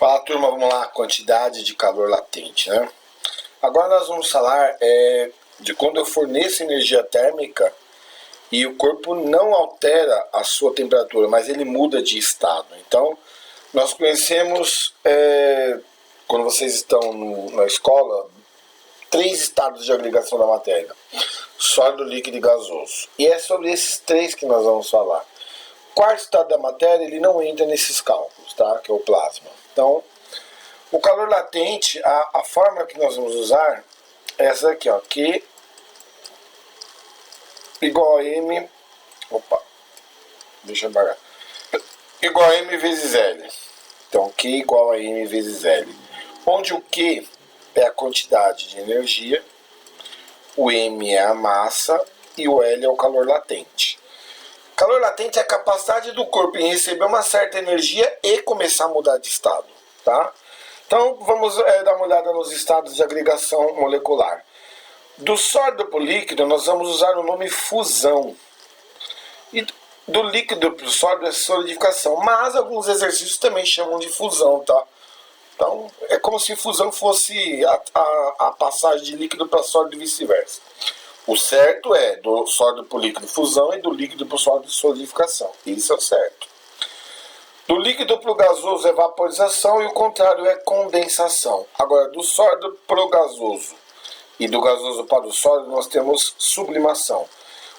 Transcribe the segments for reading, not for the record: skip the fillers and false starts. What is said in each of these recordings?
Fala, turma, vamos lá, quantidade de calor latente, né? Agora nós vamos falar de quando eu forneço energia térmica e o corpo não altera a sua temperatura, mas ele muda de estado. Então, nós conhecemos, quando vocês estão na escola, 3 estados de agregação da matéria: sólido, líquido e gasoso. E é sobre esses 3 que nós vamos falar. O quarto estado da matéria, ele não entra nesses cálculos, tá? Que é o plasma. Então, o calor latente, a fórmula que nós vamos usar é essa aqui, ó, Q igual a M, igual a M vezes L. Então, Q igual a M vezes L. Onde o Q é a quantidade de energia, o M é a massa e o L é o calor latente. Calor latente é a capacidade do corpo em receber uma certa energia e começar a mudar de estado, tá? Então, vamos dar uma olhada nos estados de agregação molecular. Do sólido para o líquido, nós vamos usar o nome fusão. E do líquido para o sólido é solidificação. Mas alguns exercícios também chamam de fusão, tá? Então, é como se fusão fosse a passagem de líquido para sólido e vice-versa. O certo é do sólido para o líquido fusão e do líquido para o sólido solidificação. Isso é o certo. Do líquido para o gasoso é vaporização e o contrário é condensação. Agora, do sólido para o gasoso e do gasoso para o sólido, nós temos sublimação.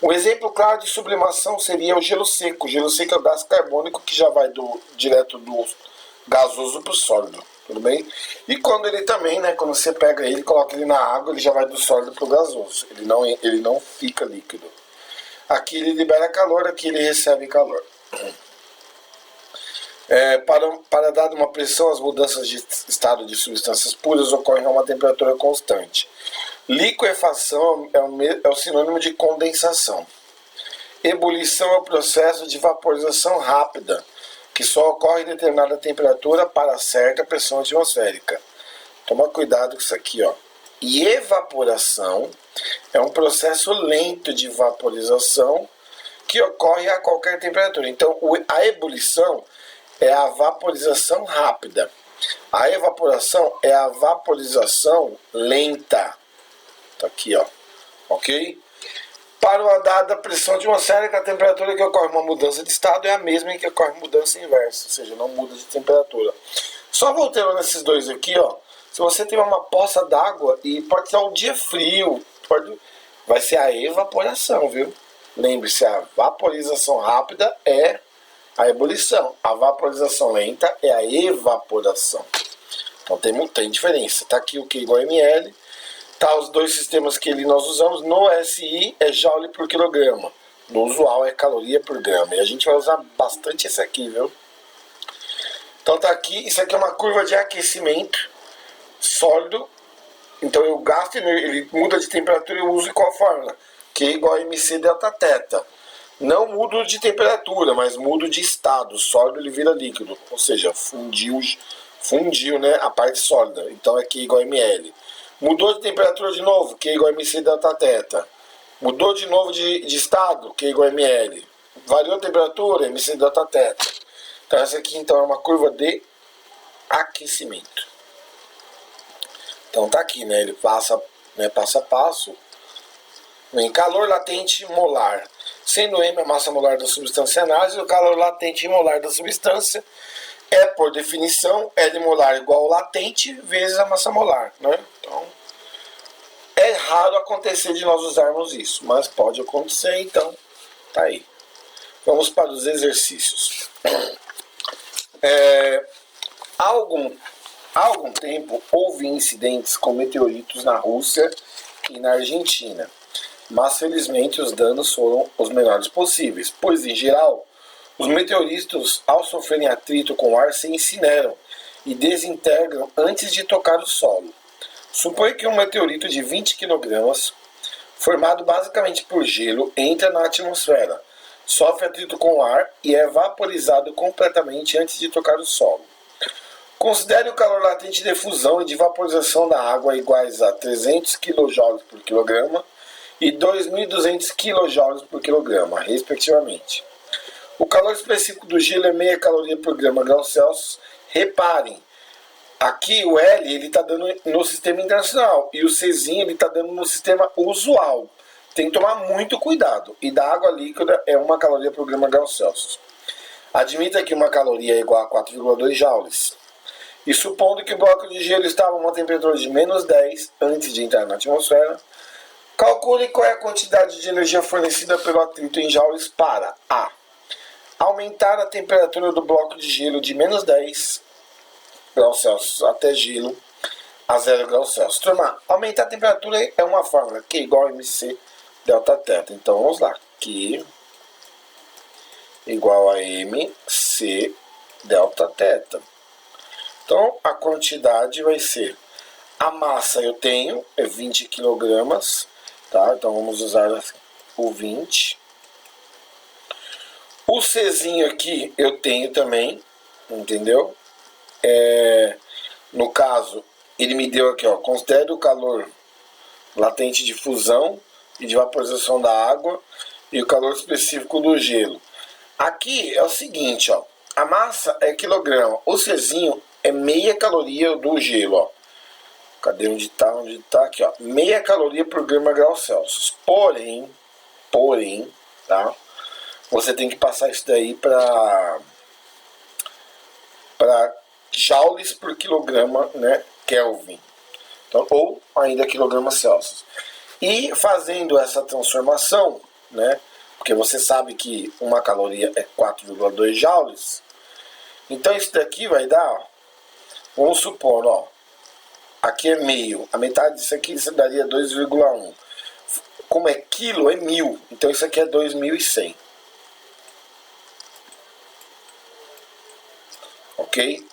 Um exemplo claro de sublimação seria o gelo seco. O gelo seco é o gás carbônico que já vai direto do gasoso para o sólido. Tudo bem? E quando ele também, né, quando você pega ele e coloca ele na água, ele já vai do sólido para o gasoso. Ele não fica líquido. Aqui ele libera calor, aqui ele recebe calor. Para dar uma pressão, as mudanças de estado de substâncias puras ocorrem a uma temperatura constante. Liquefação é o sinônimo de condensação. Ebulição é o processo de vaporização rápida, que só ocorre em determinada temperatura para certa pressão atmosférica. Toma cuidado com isso aqui, ó. E evaporação é um processo lento de vaporização que ocorre a qualquer temperatura. Então, a ebulição é a vaporização rápida. A evaporação é a vaporização lenta. Tá aqui, ó. Ok? Para uma dada pressão atmosférica, a temperatura que ocorre uma mudança de estado é a mesma em que ocorre mudança inversa, ou seja, não muda de temperatura. Só voltando nesses dois aqui, ó, se você tem uma poça d'água e pode ser um dia frio, vai ser a evaporação, viu? Lembre-se, a vaporização rápida é a ebulição, a vaporização lenta é a evaporação. Então tem diferença. Tá aqui o Q igual a ml. Tá, os dois sistemas que nós usamos. No SI é joule por quilograma. No usual é caloria por grama. E a gente vai usar bastante esse aqui, viu? Então tá aqui. Isso aqui é uma curva de aquecimento sólido. Então eu gasto, ele muda de temperatura e eu uso qual fórmula? Q igual a MC delta θ. Não mudo de temperatura, mas mudo de estado. O sólido ele vira líquido. Ou seja, fundiu, né, a parte sólida. Então é Q igual a ml. Mudou de temperatura de novo, Q igual a MC delta θ. Mudou de novo de estado, Q igual a ml. Variou a temperatura, MC delta θ. Então essa aqui então, é uma curva de aquecimento. Então tá aqui, né? Ele passa, né, passo a passo. Em calor latente molar. Sendo M a massa molar da substância análise, o calor latente molar da substância é, por definição, L molar igual ao latente vezes a massa molar, né? Então, é raro acontecer de nós usarmos isso, mas pode acontecer, então, tá aí. Vamos para os exercícios. Há algum tempo, houve incidentes com meteoritos na Rússia e na Argentina, mas felizmente os danos foram os menores possíveis, pois, em geral, os meteoritos, ao sofrerem atrito com o ar, se incineram e desintegram antes de tocar o solo. Suponha que um meteorito de 20 kg, formado basicamente por gelo, entra na atmosfera, sofre atrito com o ar e é vaporizado completamente antes de tocar o solo. Considere o calor latente de fusão e de vaporização da água iguais a 300 kJ por quilograma e 2.200 kJ por quilograma, respectivamente. O calor específico do gelo é meia caloria por grama grau Celsius. Reparem, Aqui o L ele está dando no sistema internacional e o Czinho ele está dando no sistema usual. Tem que tomar muito cuidado. E da água líquida é 1 caloria por grama grau Celsius. Admita que 1 caloria é igual a 4,2 joules. E supondo que o bloco de gelo estava a uma temperatura de -10 antes de entrar na atmosfera, calcule qual é a quantidade de energia fornecida pelo atrito em joules para A. Aumentar a temperatura do bloco de gelo de -10 graus Celsius até gelo a 0 graus Celsius. Turma, aumentar a temperatura é uma fórmula Q igual a MC delta θ. Então vamos lá. Q igual a MC delta θ. Então a quantidade vai ser, a massa eu tenho, é 20 kg, tá? Então vamos usar o 20. O Czinho aqui eu tenho também, entendeu? No caso, ele me deu aqui, ó, considere o calor latente de fusão e de vaporização da água e o calor específico do gelo. Aqui é o seguinte, ó, a massa é quilograma, o Czinho é meia caloria do gelo, ó. Cadê onde tá? Onde tá? Aqui, ó, meia caloria por grama grau Celsius. Porém, tá? Você tem que passar isso daí para joules por quilograma, né, Kelvin. Então, ou ainda quilograma Celsius. E fazendo essa transformação, né, porque você sabe que 1 caloria é 4,2 joules. Então isso daqui vai dar, ó, vamos supor, ó, aqui é meio, a metade disso aqui isso daria 2,1. Como é quilo, é 1000. Então isso aqui é 2100. Ok?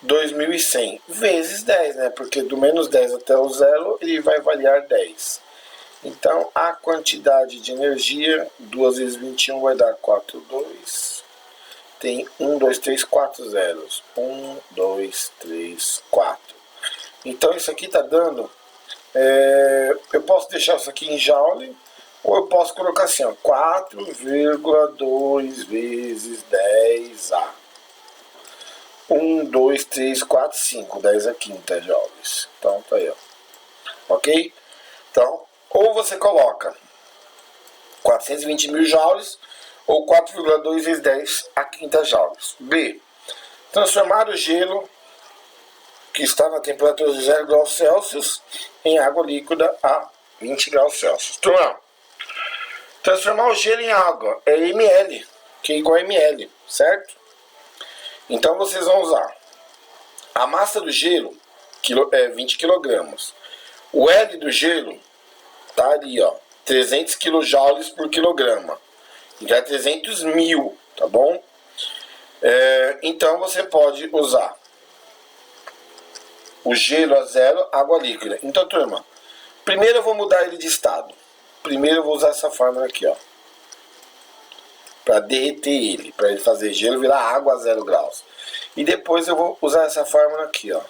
2100 vezes 10, né? Porque do -10 até o 0 ele vai variar 10. Então a quantidade de energia, 2 vezes 21 vai dar 4, 2. Tem 1, 2, 3, 4 zeros. 1, 2, 3, 4. Então isso aqui está dando, eu posso deixar isso aqui em joule, ou eu posso colocar assim, ó, 4,2 vezes 10A. 1, 2, 3, 4, 5, 10 a quinta joules. Então tá aí, ó. Ok? Então, ou você coloca 420 mil joules, ou 4,2 vezes 10 a quinta joules. B. Transformar o gelo que está na temperatura de 0 graus Celsius em água líquida a 20 graus Celsius. Turma, transformar o gelo em água é ml, que é igual a ml, certo? Então vocês vão usar a massa do gelo, 20 kg. O L do gelo tá ali, ó, 300 kJ por quilograma. Então é 300 mil, tá bom? Então você pode usar o gelo a 0, água líquida. Então, turma, primeiro eu vou mudar ele de estado. Primeiro eu vou usar essa fórmula aqui, ó, para derreter ele, para ele fazer gelo virar água a 0 graus. E depois eu vou usar essa fórmula aqui, ó,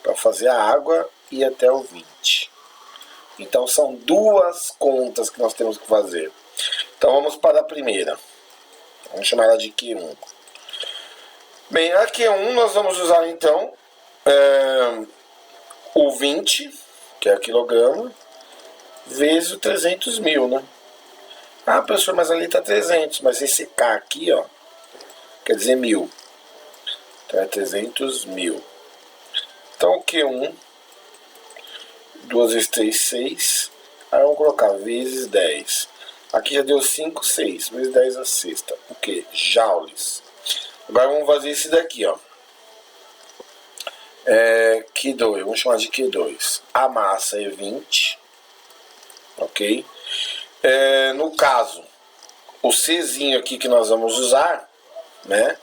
para fazer a água ir até o 20. Então são duas contas que nós temos que fazer. Então vamos para a primeira. Vamos chamar ela de Q1. Bem, a Q1 nós vamos usar então o 20, que é quilograma, vezes o 300 mil, né? Ah, professor, mas ali está 300, mas esse K aqui, ó, quer dizer 1000. Então é 300 mil. Então o Q1, 2 vezes 3, 6. Aí vamos colocar vezes 10. Aqui já deu 5, 6. Vezes 10 a sexta. O que? Joules. Agora vamos fazer esse daqui, ó. Q2, vamos chamar de Q2. A massa é 20. Ok? No caso, o Czinho aqui que nós vamos usar, né,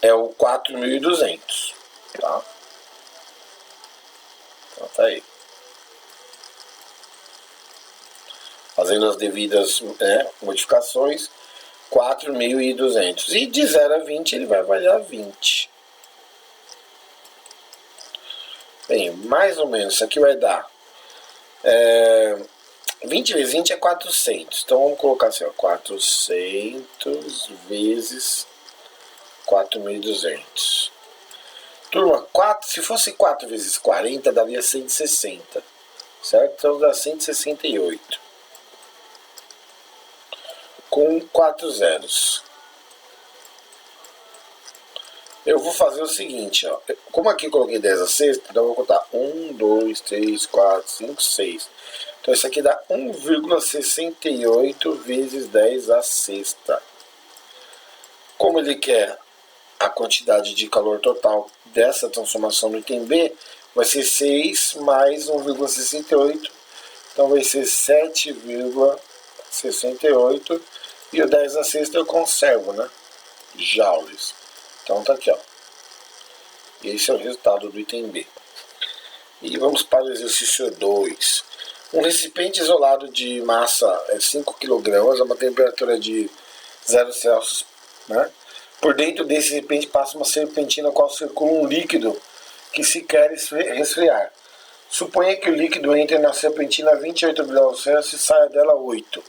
é o 4.200, tá? Então tá aí. Fazendo as devidas, né, modificações, 4.200. E de 0 a 20 ele vai variar 20. Bem, mais ou menos, isso aqui vai dar 20 vezes 20 é 400. Então vamos colocar assim, ó, 400 vezes 4.200. Turma, se fosse 4 vezes 40, daria 160. Certo? Então dá 168. Com 4 zeros. Eu vou fazer o seguinte, ó. Como aqui eu coloquei 10 a sexta, então eu vou contar 1, 2, 3, 4, 5, 6. Então isso aqui dá 1,68 vezes 10 a sexta. Como ele quer a quantidade de calor total dessa transformação no item B, vai ser 6 mais 1,68. Então vai ser 7,68. E o 10 a sexta eu conservo, né? Joules. Então tá aqui, ó. Esse é o resultado do item B. E vamos para o exercício 2. Um recipiente isolado de massa 5 kg a uma temperatura de 0 Celsius, né? Por dentro desse recipiente passa uma serpentina qual circula um líquido que se quer resfriar. Suponha que o líquido entre na serpentina a 28 graus Celsius e saia dela a 8.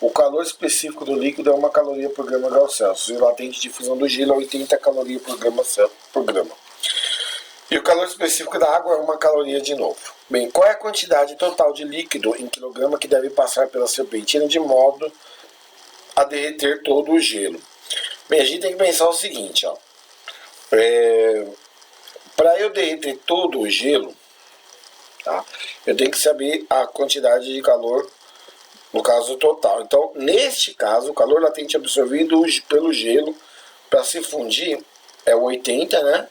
O calor específico do líquido é 1 caloria por grama grau Celsius. E o latente de fusão do gelo é 80 calorias por grama. E o calor específico da água é 1 caloria de novo. Bem, qual é a quantidade total de líquido em quilograma que deve passar pela serpentina de modo a derreter todo o gelo? Bem, a gente tem que pensar o seguinte, ó. Para eu derreter todo o gelo, tá? Eu tenho que saber a quantidade de calor, no caso total. Então, neste caso, o calor latente absorvido pelo gelo para se fundir é 80, né?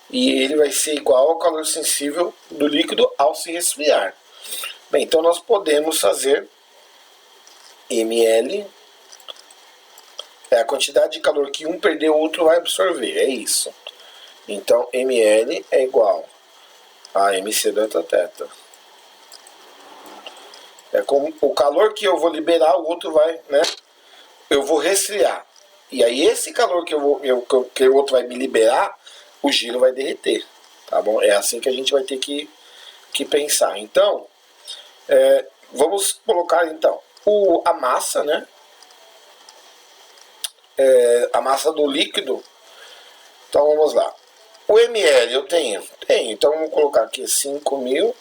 E ele vai ser igual ao calor sensível do líquido ao se resfriar. Bem, então nós podemos fazer ml é a quantidade de calor que um perdeu, o outro vai absorver, é isso. Então, ml é igual a mc delta θ. É como o calor que eu vou liberar, o outro vai, né? Eu vou resfriar. E aí esse calor que o outro vai me liberar, o gelo vai derreter, tá bom? É assim que a gente vai ter que pensar. Então, vamos colocar então a massa, né? A massa do líquido. Então vamos lá. O ml eu tenho? Tenho. Então vamos colocar aqui 5.000,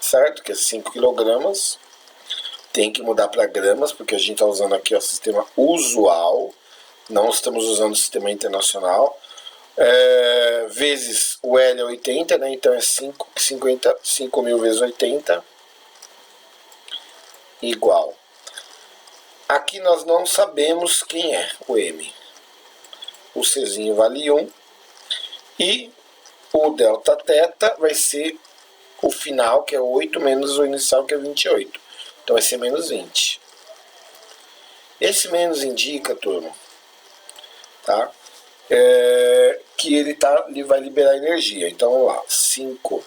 certo? Que é 5 quilogramas. Tem que mudar para gramas, porque a gente está usando aqui o sistema usual. Não estamos usando o sistema internacional. Vezes o L é 80, né? Então é 5.000 vezes 80 igual. Aqui nós não sabemos quem é o M. O Czinho vale 1. E o delta θ vai ser o final, que é 8, menos o inicial, que é 28. Então vai ser menos 20. Esse menos indica, turma, tá? Que ele vai liberar energia. Então vamos lá, 5.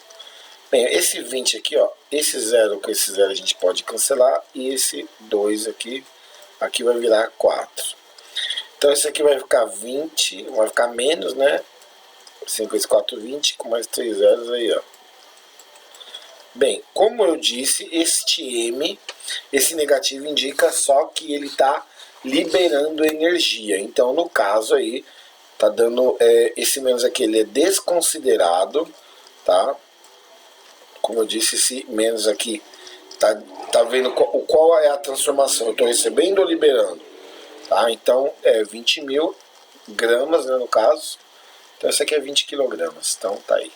Bem, esse 20 aqui, ó, esse 0 com esse 0 a gente pode cancelar, e esse 2 aqui vai virar 4. Então esse aqui vai ficar 20, vai ficar menos, né? 5 vezes 4, 20, com mais 3 zeros aí, ó. Bem, como eu disse, este M, esse negativo indica só que ele está liberando energia. Então, no caso aí, tá dando esse menos aqui, ele é desconsiderado, tá? Como eu disse, esse menos aqui tá vendo qual é a transformação? Eu estou recebendo ou liberando? Tá? Então é 20.000 gramas, né, no caso. Então esse aqui é 20 quilogramas. Então tá aí.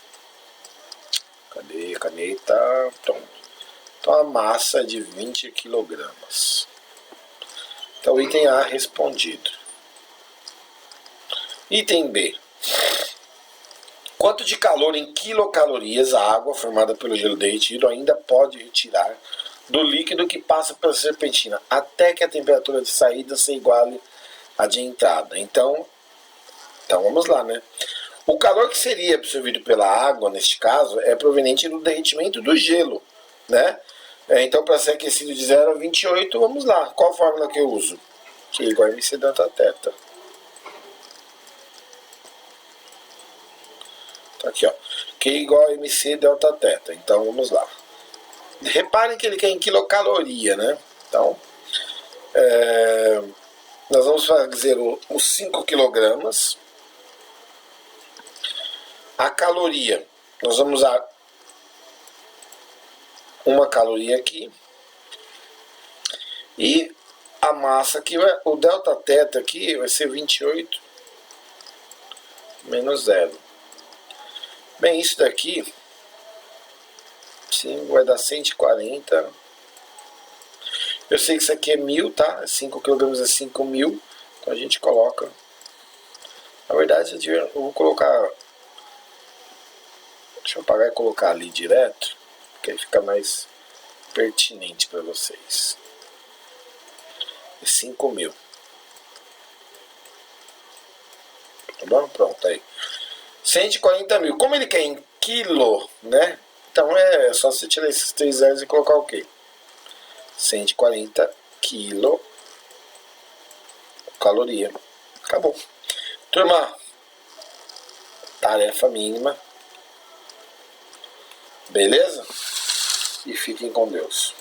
Cadê a caneta? Então a massa é de 20 quilogramas. Então item A respondido. Item B. Quanto de calor em quilocalorias a água formada pelo gelo derretido ainda pode retirar do líquido que passa pela serpentina até que a temperatura de saída se iguale à de entrada? Então vamos lá, né? O calor que seria absorvido pela água, neste caso, é proveniente do derretimento do gelo, né? Então, para ser aquecido de 0 a 28, vamos lá. Qual a fórmula que eu uso? Que é igual a mc delta θ. Tá aqui, ó. Q igual a mc delta θ. Então, vamos lá. Reparem que ele quer em quilocaloria, né? Então, nós vamos fazer os 5 quilogramas, A caloria, nós vamos usar uma caloria aqui. E a massa aqui, o delta teta aqui vai ser 28 menos 0. Bem, isso daqui, sim, vai dar 140. Eu sei que isso aqui é 1000, tá? 5 kg é 5.000. Então a gente coloca. Na verdade, eu vou colocar. Deixa eu apagar e colocar ali direto, porque aí fica mais pertinente para vocês. É 5.000. Tá bom? Pronto, aí. 140 mil. Como ele quer em quilo, né? Então é só você tirar esses 3 zeros e colocar o quê? 140 quilo caloria. Acabou. Turma, tarefa mínima. Beleza? E fiquem com Deus.